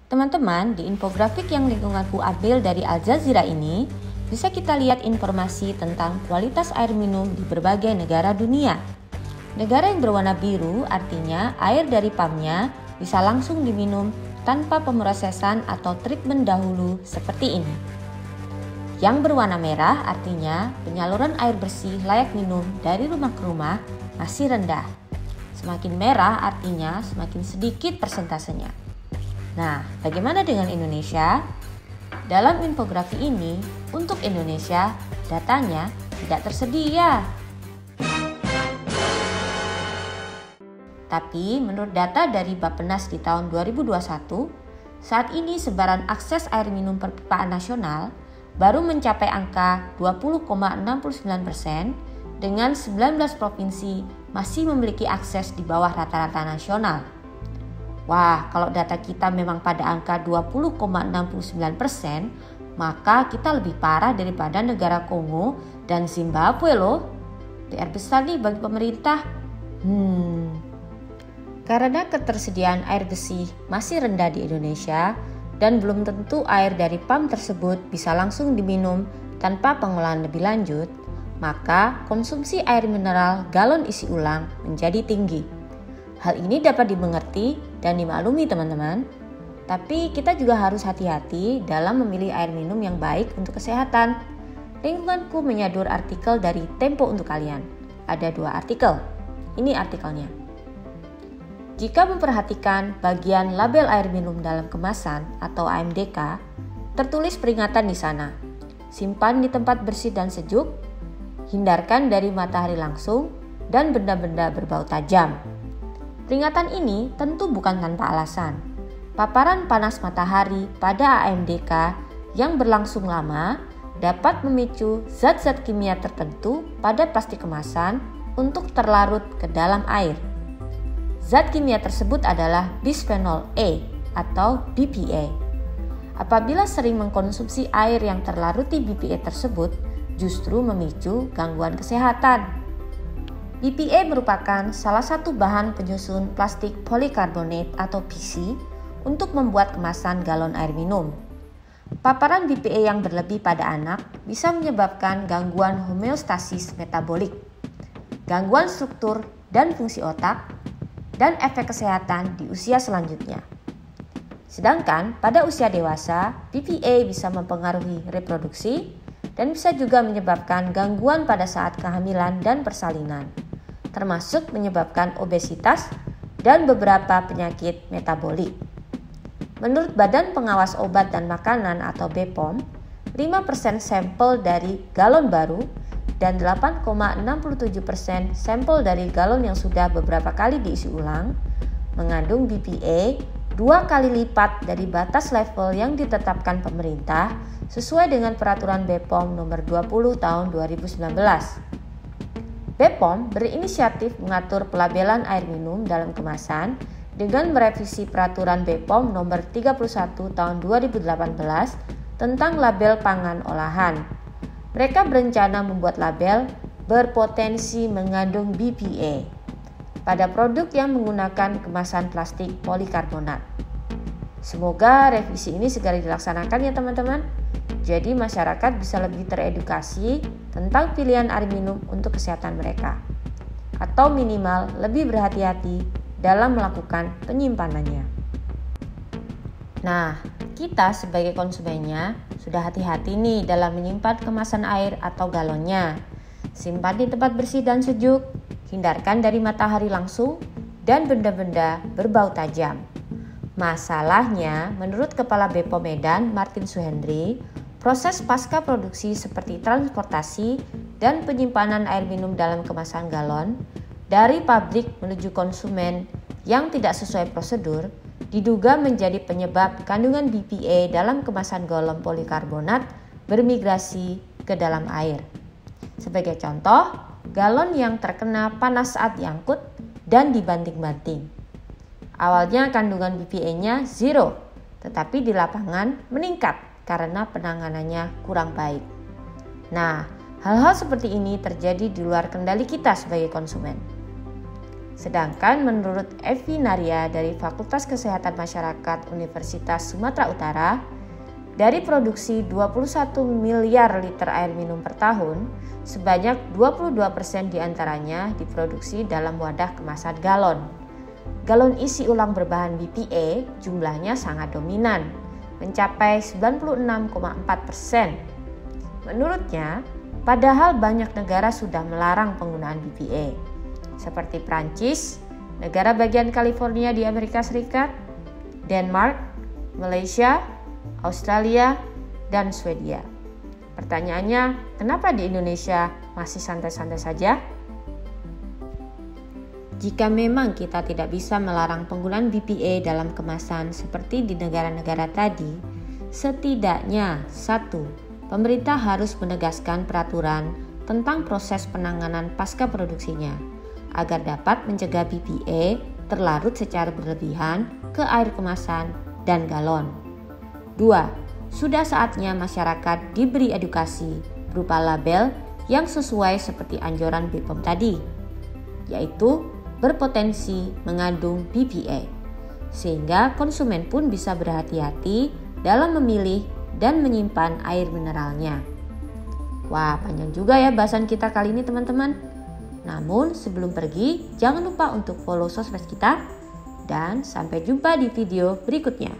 Teman-teman, di infografik yang lingkunganku ambil dari Al Jazeera ini, bisa kita lihat informasi tentang kualitas air minum di berbagai negara dunia. Negara yang berwarna biru artinya air dari pumpnya bisa langsung diminum tanpa pemrosesan atau treatment dahulu seperti ini. Yang berwarna merah artinya penyaluran air bersih layak minum dari rumah ke rumah masih rendah. Semakin merah artinya semakin sedikit persentasenya. Nah, bagaimana dengan Indonesia? Dalam infografi ini, untuk Indonesia, datanya tidak tersedia. Tapi, menurut data dari Bappenas di tahun 2021, saat ini sebaran akses air minum perpipaan nasional baru mencapai angka 20,69% dengan 19 provinsi masih memiliki akses di bawah rata-rata nasional. Wah, kalau data kita memang pada angka 20,69%, maka kita lebih parah daripada negara Kongo dan Zimbabwe loh. PR besar nih bagi pemerintah. Karena ketersediaan air bersih masih rendah di Indonesia dan belum tentu air dari pump tersebut bisa langsung diminum tanpa pengolahan lebih lanjut, maka konsumsi air mineral galon isi ulang menjadi tinggi. Hal ini dapat dimengerti dan dimaklumi teman-teman, tapi kita juga harus hati-hati dalam memilih air minum yang baik untuk kesehatan. Lingkunganku menyadur artikel dari Tempo untuk kalian. Ada 2 artikel. Ini artikelnya. Jika memperhatikan bagian label air minum dalam kemasan atau AMDK, tertulis peringatan di sana. Simpan di tempat bersih dan sejuk, hindarkan dari matahari langsung, dan benda-benda berbau tajam. Peringatan ini tentu bukan tanpa alasan. Paparan panas matahari pada AMDK yang berlangsung lama dapat memicu zat-zat kimia tertentu pada plastik kemasan untuk terlarut ke dalam air. Zat kimia tersebut adalah bisphenol A atau BPA. Apabila sering mengkonsumsi air yang terlaruti BPA tersebut, justru memicu gangguan kesehatan. BPA merupakan salah satu bahan penyusun plastik polikarbonat atau PC untuk membuat kemasan galon air minum. Paparan BPA yang berlebih pada anak bisa menyebabkan gangguan homeostasis metabolik, gangguan struktur dan fungsi otak, dan efek kesehatan di usia selanjutnya. Sedangkan pada usia dewasa, BPA bisa mempengaruhi reproduksi dan bisa juga menyebabkan gangguan pada saat kehamilan dan persalinan, termasuk menyebabkan obesitas dan beberapa penyakit metabolik. Menurut Badan Pengawas Obat dan Makanan atau BPOM, 5% sampel dari galon baru dan 8,67% sampel dari galon yang sudah beberapa kali diisi ulang mengandung BPA 2 kali lipat dari batas level yang ditetapkan pemerintah sesuai dengan peraturan BPOM nomor 20 tahun 2019. BPOM berinisiatif mengatur pelabelan air minum dalam kemasan dengan merevisi peraturan BPOM nomor 31 tahun 2018 tentang label pangan olahan. Mereka berencana membuat label berpotensi mengandung BPA pada produk yang menggunakan kemasan plastik polikarbonat. Semoga revisi ini segera dilaksanakan ya teman-teman. Jadi masyarakat bisa lebih teredukasi tentang pilihan air minum untuk kesehatan mereka. Atau minimal lebih berhati-hati dalam melakukan penyimpanannya. Nah, kita sebagai konsumennya sudah hati-hati nih dalam menyimpan kemasan air atau galonnya. Simpan di tempat bersih dan sejuk, hindarkan dari matahari langsung, dan benda-benda berbau tajam. Masalahnya, menurut Kepala BPOM Medan, Martin Suhendri, proses pasca produksi seperti transportasi dan penyimpanan air minum dalam kemasan galon dari pabrik menuju konsumen yang tidak sesuai prosedur diduga menjadi penyebab kandungan BPA dalam kemasan galon polikarbonat bermigrasi ke dalam air. Sebagai contoh, galon yang terkena panas saat diangkut dan dibanting-banting. Awalnya kandungan BPA-nya 0, tetapi di lapangan meningkat karena penanganannya kurang baik. Nah, hal-hal seperti ini terjadi di luar kendali kita sebagai konsumen. Sedangkan menurut Evi Naria dari Fakultas Kesehatan Masyarakat Universitas Sumatera Utara, dari produksi 21 miliar liter air minum per tahun, sebanyak 22% diantaranya diproduksi dalam wadah kemasan galon. Galon isi ulang berbahan BPA jumlahnya sangat dominan, mencapai 96,4%. Menurutnya, padahal banyak negara sudah melarang penggunaan BPA, seperti Prancis, negara bagian California di Amerika Serikat, Denmark, Malaysia, Australia, dan Swedia. Pertanyaannya, kenapa di Indonesia masih santai-santai saja? Jika memang kita tidak bisa melarang penggunaan BPA dalam kemasan seperti di negara-negara tadi, setidaknya 1. Pemerintah harus menegaskan peraturan tentang proses penanganan pasca produksinya, agar dapat mencegah BPA terlarut secara berlebihan ke air kemasan dan galon. 2. Sudah saatnya masyarakat diberi edukasi berupa label yang sesuai seperti anjuran BPOM tadi, yaitu berpotensi mengandung BPA, sehingga konsumen pun bisa berhati-hati dalam memilih dan menyimpan air mineralnya. Wah, panjang juga ya bahasan kita kali ini teman-teman. Namun sebelum pergi, jangan lupa untuk follow sosmed kita dan sampai jumpa di video berikutnya.